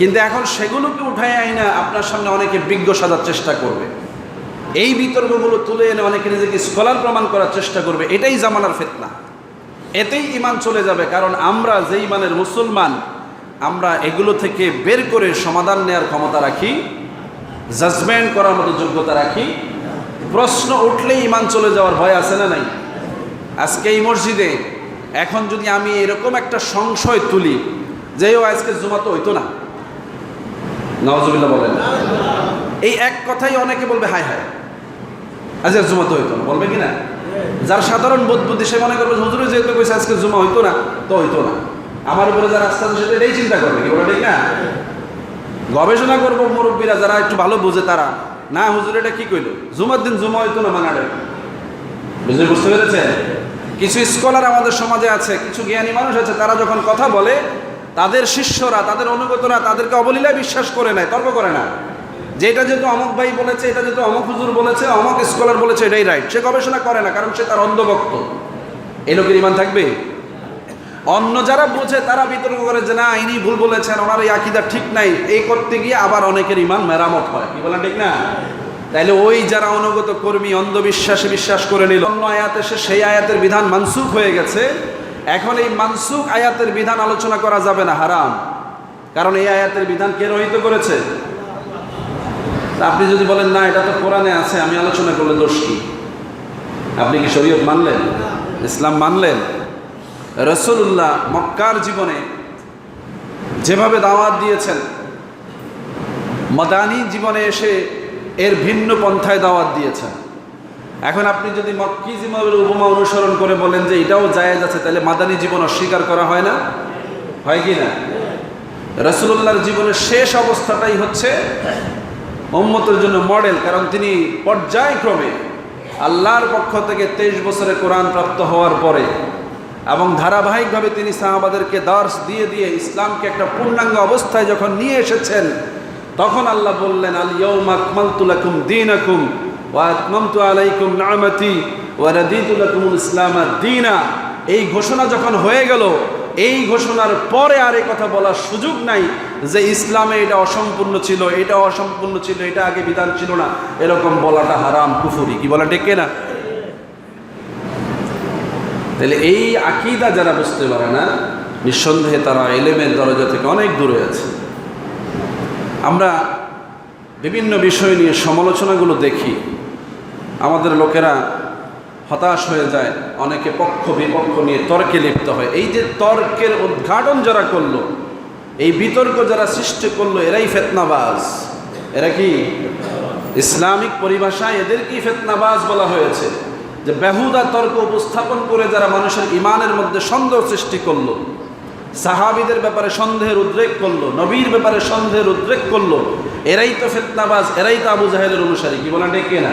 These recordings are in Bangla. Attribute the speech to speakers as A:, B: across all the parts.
A: কিন্তু এখন সেগুলোকে উঠায় আইনা আপনার সামনে অনেকে বিজ্ঞ সাজার চেষ্টা করবে, এই বিতর্কগুলো তুলে এনে অনেকে নিজেকে স্কলার প্রমাণ করার চেষ্টা করবে। এটাই জামানার ফিতনা, এতেই ইমান চলে যাবে। কারণ আমরা যে ইমানের মুসলমান, আমরা এগুলো থেকে বের করে সমাধান নেওয়ার ক্ষমতা রাখি, জাজমেন্ট করার মতো যোগ্যতা রাখি। প্রশ্ন উঠলেই ইমান চলে যাওয়ার ভয় আছে না নাই? আজকে এই মসজিদে এখন যদি আমি এরকম একটা সংশয় তুলি যে ও আজকে জুমা তো হইতো না, নাউজুবিল্লাহ বলেন, এই এক কথাই অনেকে বলবে হায় হায় আজকে জুমা তো হইতো না, বলবে কি না? যার সাধারণ বোধ বুদ্ধি সে মনে করবে হুজুরে যেহেতু কইছে আজকে জুমা হইতো না তো হইতো না, আমার উপরে যারা রাস্তা সেটা এটাই চিন্তা করবে, কি বলে ঠিক না? গবেষণা করবো মুরব্বীরা যারা একটু ভালো বোঝে তারা, না হুজুর এটা কি কইলো, জুমার দিন জুমা হইতো না মানাড়ে। বুঝতে পেরেছেন? কিছু স্কলার আমাদের সমাজে আছে, কিছু জ্ঞানী মানুষ আছে, তারা যখন কথা বলে তাদের শিষ্যরা, তাদের অনুগতরা তাদেরকে অবলীলায় বিশ্বাস করে নেয়, তর্ক করে না যে এটা যেহেতু অমুক ভাই বলেছে, এটা যেহেতু অমুক হুজুর বলেছে, অমুক স্কলার বলেছে, এটাই রাইট। সে গবেষণা করে না, কারণ সে তার অন্ধভক্ত। এই লোকের ইমান থাকবে? অন্য যারা বোঝে তারা বিতর্ক করে যে না ইনি ভুল বলেছেন, ওনার এই আকীদা ঠিক নাই, এই করতে গিয়ে আবার অনেকের ইমান মেরামত হয়, কি বলেন ঠিক না? তাইলে ওই যারা অনুগত কর্মী অন্ধবিশ্বাসে বিশ্বাস করে নিল, অন্য আয়াত এসে সেই আয়াতের বিধান মানসুখ হয়ে গেছে, এখন এই মানসুখ আয়াতের বিধান আলোচনা করা যাবে না, হারাম। কারণ এই আয়াতের বিধান কে রহিত করেছে? আপনি যদি বলেন না এটা তো কোরআনে আছে, আমি আলোচনা করলে দোষ কি? আপনি কি শরীয়ত মানলেন? ইসলাম মানলেন? রাসূলুল্লাহ মক্কার জীবনে যেভাবে দাওয়াত দিয়েছেন, মাদানী জীবনে এসে এর ভিন্ন পন্থায় দাওয়াত দিয়েছেন। এখন আপনি যদি মক্কি জীবনের উপমা অনুসরণ করে বলেন যে এটাও জায়েজ আছে, তাহলে মাদানী জীবন অস্বীকার করা হয় না? হয় কি না? রাসূলুল্লাহর জীবনের শেষ অবস্থাটাই হচ্ছে উম্মতের জন্য মডেল, কারণ তিনি পর্যায়ক্রমে আল্লাহর পক্ষ থেকে 23 বছরে কোরআন প্রাপ্ত হওয়ার পরে এবং ধারাবাহিকভাবে তিনি সাহাবাদেরকে দার্স দিয়ে দিয়ে ইসলামকে একটা পূর্ণাঙ্গ অবস্থায় যখন নিয়ে এসেছেন, তখন আল্লাহ বললেন আল ইয়াউমা আকমালতু লাকুম দীনাকুম ওয়া আতমামতু আলাইকুম নি'মাতি ওয়া রাদিতু লাকুমুল ইসলাম দীনা। এই ঘোষণা যখন হয়ে গেল, এই ঘোষণার পরে আর এই কথা বলার সুযোগ নাই যে ইসলামে এটা অসম্পূর্ণ ছিল, এটা অসম্পূর্ণ ছিল, এটা আগে বিধান ছিল না, এরকম বলাটা হারাম, কুফরি। কি বলা ঠিক না? তাহলে এই আকীদা যারা বুঝতে পারে না, নিঃসন্দেহে তারা ইলমের দরজা থেকে অনেক দূরে আছে। আমরা বিভিন্ন বিষয় নিয়ে সমালোচনাগুলো দেখি, আমাদের লোকেরা হতাশ হয়ে যায়, অনেকে পক্ষ বিপক্ষ নিয়ে তর্কে লিপ্ত হয়। এই যে তর্কের উদ্ঘাটন যারা করলো, এই বিতর্ক যারা সৃষ্টি করলো, এরাই ফিতনাবাজ। এরা কি? ইসলামিক পরিভাষায় এদেরকেই ফিতনাবাজ বলা হয়েছে, যে বেহুদা তর্ক উপস্থাপন করে যারা মানুষের ইমানের মধ্যে সন্দেহ সৃষ্টি করলো, সাহাবীদের ব্যাপারে সন্দেহের উদ্রেক করলো, নবীর ব্যাপারে সন্দেহের উদ্রেক করলো, এরাই তো ফিতনাবাজ, এরাই তো আবু জাহেলের অনুসারী। কি বলেন ঠিক না?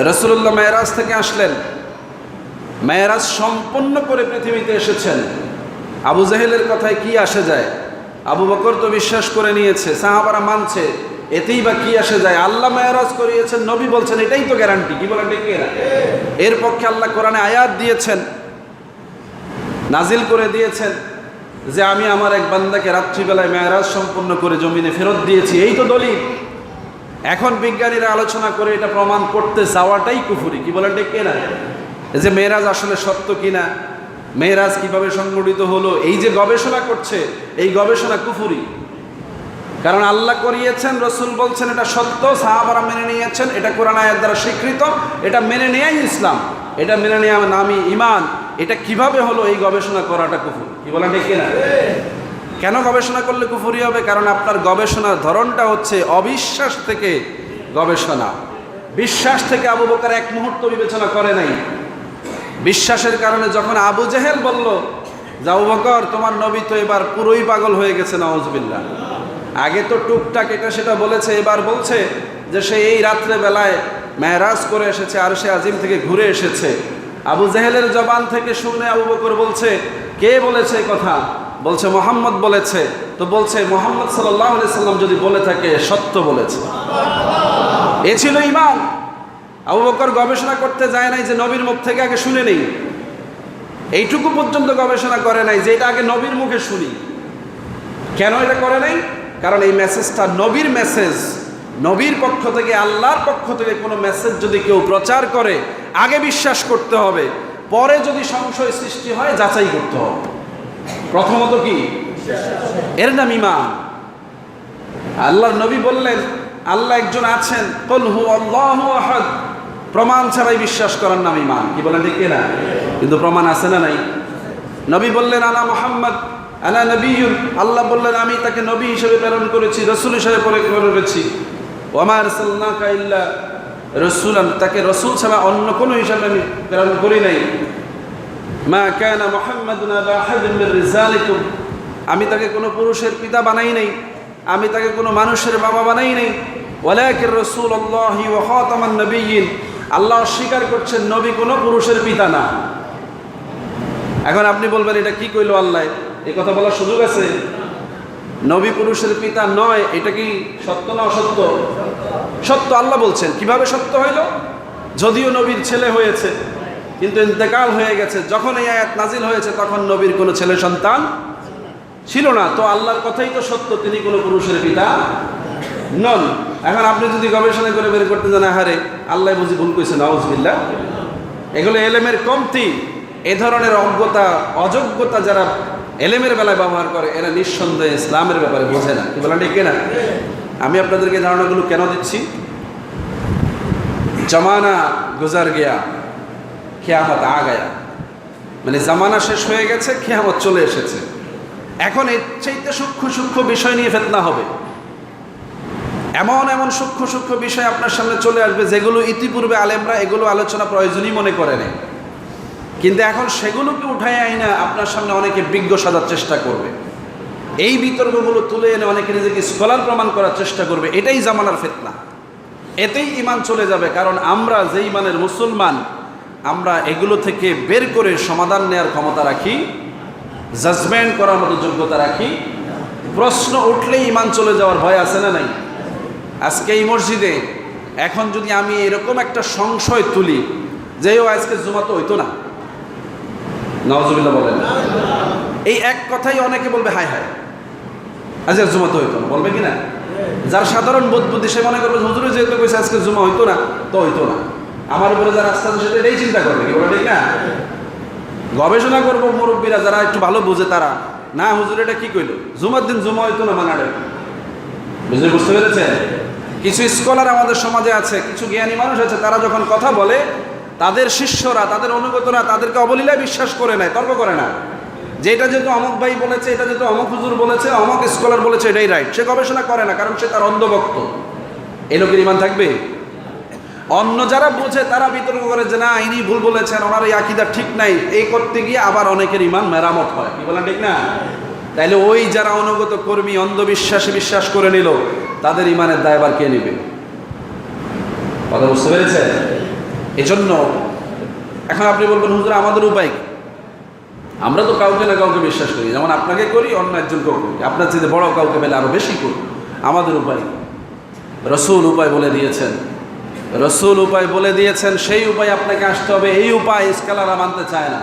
A: রাসূলুল্লাহ মেরাজ থেকে আসলেন, মেরাজ সম্পন্ন করে পৃথিবীতে এসেছেন। আবু জাহেলের কথায় কি আসে যায়? আবু বকর তো বিশ্বাস করে নিয়েছে, সাহাবারা মানছে, এতেই বা কি আসে যায়? আল্লাহ মেরাজ করিয়েছেন, নবী বলছেন, এটাই তো গ্যারান্টি। কি বলেন ঠিক না? এর পক্ষে আল্লাহ কোরআনে আয়াত দিয়েছেন, নাজিল করে দিয়েছেন যে আমি আমার এক বান্দাকে রাত্রিবেলায় মেরাজ সম্পন্ন করে জমিনে ফেরত দিয়েছি, এই তো দলিল। এখন বিজ্ঞানীরা আলোচনা করে এটা প্রমাণ করতে যাওয়াটাই কুফরি। কি বলেন ঠিক না? যে মেরাজ আসলে সত্য কিনা, মেরাজ কিভাবে সংগঠিত হলো, এই যে গবেষণা করছে, এই গবেষণা কুফরি। কারণ আল্লাহ করিয়েছেন, রসুল বলছেন এটা সত্য, সাহাবারা মেনে নিয়েছেন, এটা কোরআন আয়াত দ্বারা স্বীকৃত, এটা মেনে নেয়াই ইসলাম, এটা মেনে নেওয়া নামই ঈমান। এটা কিভাবে হলো, এই গবেষণা করাটা কুফর। কি বলেন ঠিক না? কেন গবেষণা করলে কুফরি হবে? কারণ আপনার গবেষণার ধরনটা হচ্ছে অবিশ্বাস থেকে গবেষণা। বিশ্বাস থেকে আবু বকর এক মুহূর্ত বিবেচনা করে নাই। বিশ্বাসের কারণে যখন আবু জেহেল বলল যে আবু বকর তোমার নবী তো এবার পুরোই পাগল হয়ে গেছে, নাউজুবিল্লাহ, আগে তো টুকটাক এটা সেটা বলেছে, এবার বলছে যে সে এই রাত্রে বেলায় মেরাজ করে এসেছে, আরশে আজিম থেকে ঘুরে এসেছে। আবু জেহেলের জবান থেকে শুনে আবু বকর বলছে, কে বলেছে এই কথা? বলছে মুহাম্মদ বলেছে। তো বলছে মুহাম্মদ সাল্লাল্লাহু আলাইহি সাল্লাম যদি বলে থাকে সত্য বলেছে। এ ছিল ঈমান। আবু বকর গবেষণা করতে যায় নাই যে নবীর মুখ থেকে আগে শুনে নেই, এইটুকু পর্যন্ত গবেষণা করে নাই যে এটা আগে নবীর মুখে শুনি। কেন এটা করে নাই? কারণ এই মেসেজটা নবীর মেসেজ। নবীর পক্ষ থেকে, আল্লাহর পক্ষ থেকে কোনো মেসেজ যদি কেউ প্রচার করে, আগে বিশ্বাস করতে হবে, পরে যদি সংশয় সৃষ্টি হয় যাচাই করতে হবে। প্রথমত কি? এর নাম ঈমান। আল্লাহর নবী বললেন আল্লাহ একজন আছেন, কুল হুয়াল্লাহু আহাদ, প্রমাণ ছাড়াই বিশ্বাস করার নাম ঈমান। কি বলেন, ঠিক না? কিন্তু প্রমাণ আছে না নাই? নবী বললেন আনা মুহাম্মদ আনা নবিয়্যুন, আল্লাহ বললেন আমি তাকে নবী হিসেবে প্রেরণ করেছি, রাসূল হিসেবে প্রেরণ করেছি। ওয়া মা আরসালনাকা ইল্লা রাসূলান, তাকে রাসূল ছাড়া অন্য কোনো হিসাবে আমি প্রেরণ করি নাই। মা কানা মুহাম্মাদুন আবা আহাদিন মির রিজালিকুম, আমি তাকে কোনো পুরুষের পিতা বানাই নাই, আমি তাকে কোনো মানুষের বাবা বানাই নাই। ওয়ালাকিন রাসূলুল্লাহি ওয়া খাতামান নবিয়্যিন, আল্লাহ স্বীকার করছেন নবী কোনো পুরুষের পিতা না। এখন আপনি বলবেন এটা কি কইলো আল্লাহ, এই কথা বলার সুযোগ আছে? নবী পুরুষের পিতা নয়, এটা কি সত্য না অসত্য? সত্য। আল্লাহ বলছেন। কিভাবে সত্য হইল? যদিও নবীর ছেলে হয়েছে কিন্তু ইন্তেকাল হয়ে গেছে, যখন এই আয়াত নাজিল হয়েছে তখন নবীর কোনো ছেলে সন্তান ছিল না। তো আল্লাহর কথাই তো সত্য, তিনি কোনো পুরুষের পিতা নন। এখন আপনি যদি গবেষণা করে বের করতে জানা, হারে আল্লাহ বুঝি ভুল কইছে, নাউজুবিল্লাহ। এগুলো এলেমের কমতি। এ ধরনের অজ্ঞতা, অযোগ্যতা যারা এলেমের বেলায় ব্যবহার করে, এরা নিঃসন্দেহে ইসলামের ব্যাপারে বোঝে না। কি বলেন, ঠিক না? আমি আপনাদেরকে ধারণাগুলো কেন দিচ্ছি? জমানা গুজার গিয়া, কিয়ামত আ গায়া, মানে জামানা শেষ হয়ে গেছে, কিয়ামত চলে এসেছে। এখন এর চাইতে সূক্ষ্ম সূক্ষ্ম বিষয় নিয়ে ফিতনা হবে। এমন এমন সূক্ষ্ম সূক্ষ্ম বিষয় আপনার সামনে চলে আসবে যেগুলো ইতিপূর্বে আলেমরা এগুলো আলোচনা প্রয়োজনই মনে করে নেয়, কিন্তু এখন সেগুলোকে উঠায় আইনা আপনার সামনে অনেকে বিজ্ঞ সাজার চেষ্টা করবে। এই বিতর্কগুলো তুলে এনে অনেকে নিজেকে স্কলার প্রমাণ করার চেষ্টা করবে। এটাই জামানার ফিতনা। এতেই ঈমান চলে যাবে। কারণ আমরা যেই মানের মুসলমান, আমরা এগুলো থেকে বের করে সমাধান নেওয়ার ক্ষমতা রাখি, জাজমেন্ট করার মতো যোগ্যতা রাখি। প্রশ্ন উঠলেই ঈমান চলে যাওয়ার ভয় আছে না নাই? আজকে এই মসজিদে এখন যদি আমি এরকম একটা সংশয় তুলি যে ও আজকে জুমা তো হইতো না, নাউজুবিল্লাহ বলেন, এই এক কথাই অনেকে বলবে হায় হায় আজকে জুমা তো হইতো না, বলবে কি না? যার সাধারণ বোধ বুদ্ধি সে মনে করবে হুজুরে যেহেতু কইছে আজকে জুমা হইতো না তো হইতো না। আমার উপরে যারা রাস্তা সেটা এটাই চিন্তা করবে। কি বলে, ঠিক না? গবেষণা করবো মুরব্বীরা যারা একটু ভালো বুঝে, তারা না হুজুর এটা কি কইলো, জুমার দিন জুমা হইতো না মানে বুঝতে পেরেছেন? কিছু স্কলার আমাদের সমাজে আছে, কিছু জ্ঞানী মানুষ আছে, তারা যখন কথা বলে তাদের শিষ্যরা, তাদের অনুগতরা তাদেরকে অবলীলায় বিশ্বাস করে নেয়, তর্ক করে না যে এটা যেহেতু অমক ভাই বলেছে, এটা যেহেতু অমক হুজুর বলেছে, অমক স্কলার বলেছে, এটাই রাইট। সে গবেষণা করে না, কারণ সে তার অন্ধভক্ত। এই লোকের ঈমান থাকবে? অন্য যারা বোঝে তারা বিতর্ক করে যে না ইনি ভুল বলেছেন, ওনার এই আকীদা ঠিক নাই, এই করতে গিয়ে আবার অনেকের ঈমান মেরামত হয়। কি বলেন, ঠিক না? তাইলে ওই যারা অনুগত কর্মী অন্ধবিশ্বাসে বিশ্বাস করে নিল, তাদের ঈমানের দায়ভার কে নেবে? কথা বুঝতে পেরেছে? এজন্য এখন আপনি বলবেন হুজুর আমাদের উপায় কি? আমরা তো কাউকে না কাউকে বিশ্বাস করি, যেমন আপনাকে করি, অন্য একজনকেও করি, আপনার চেয়ে বড় কাউকে পেলে আরো বেশি করি। আমাদের উপায় রাসূল উপায় বলে দিয়েছেন, রাসূল উপায় বলে দিয়েছেন, সেই উপায় আপনাকে আসতে হবে। এই উপায় স্কলাররা মানতে চায় না।